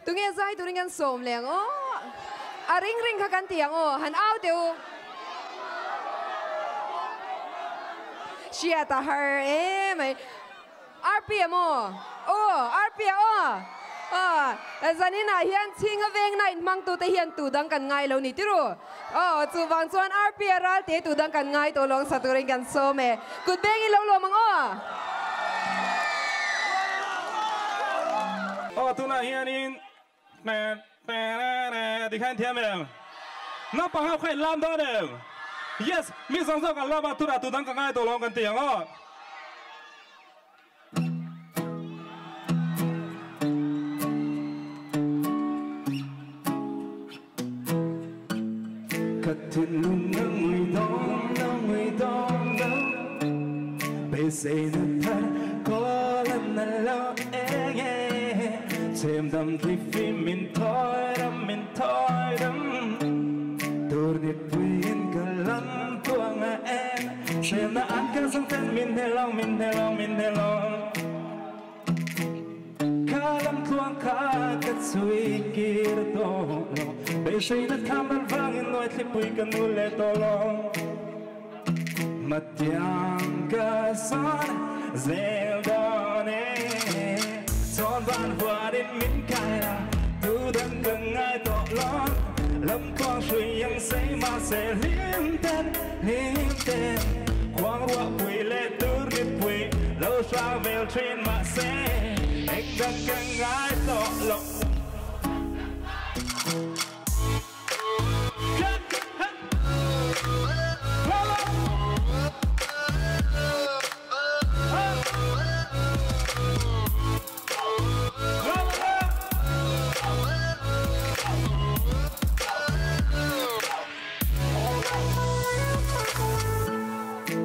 tụi nghe dai tụi nghe sôm liền ô à ring ring khá căn tiếng ô hắn ao tiêu chia ta her mày RPM ô RPM zanina hian chinga veng nai mang tu te hian tu dang kan ngai lo ni tiru chu wang chuan RPM ral te tu dang kan ngai to long sa tu ring kan so me kut beng i lo lo mang tu na hian in đi khai thiên mình nó bằng học khai làm đó được yes mi song song kan làm tu đã tu đang kan ngai to long kan tiếng cất thịnh luôn người đó bây giờ nó thật có lần nào lo xem đâm thì phim mình thôi đâm tôi biết quên cả lắm tuang em xem đã ăn cả sống tên mình hề lòng cả lắm tuang cả cái suy kia to bây giờ nó tham ăn vang nói thì bụi cái nụ lệ to lòng mặt yang cả son dẻo đỏ nè son van hoa đến miếng cài là tu đang cần ai tỏ lót lâm con suy yang say mà sẽ liếm tên quang rua quỳ lệ tu rip quỳ lâu xa về trên mà sẽ anh đang cần ai tỏ lót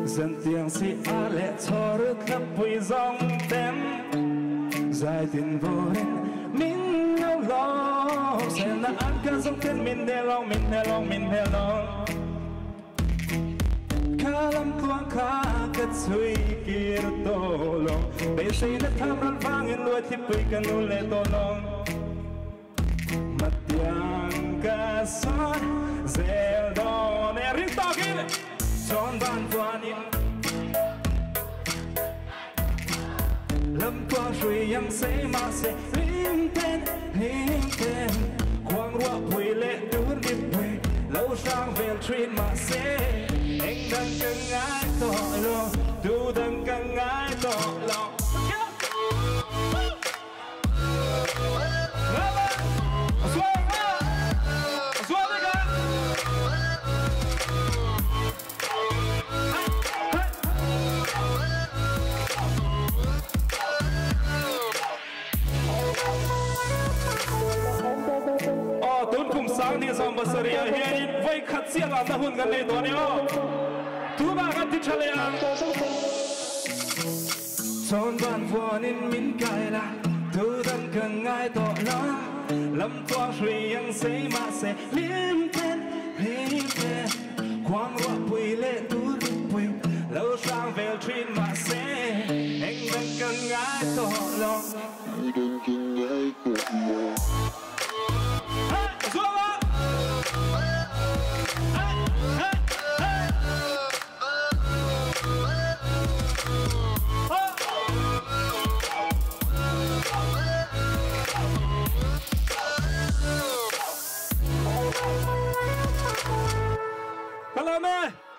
dân tiếng si a lệ cho rước khắp vui dòng đêm dài tiền vô đến mình nhau lo xem là ăn cả dòng tên mình hề lòng khá lắm quang khá cất suy kia tổ lòng bây giờ nó tham ăn vang in lùi thì bụi cả nụ lệ tổ lòng mặt yang cả son dẻo đỏ nè ring to kia son van quan in lâm quang suy yang say mà sẽ liếm tên quang rua quỳ lệ đuôn điệp quỳ lâu sang về truyền mà sẽ anh đang cần ai tỏ lòng tu đang cần ai tỏ lòng sáng đi xong bữa sớm hiện đi vây khát xiết làm ta hôn gần đâyตัวนี้thứ baกันที่ทะเลson van vuông in min cài là thứ đang cần ai tỏ lòng lâm toang suy yang say mà sẽ liếm tên quang rua quỳ lệ tu quỳ lâu sang về truyền mà sẽ anh đang cần ai tỏ lòng Hello, man.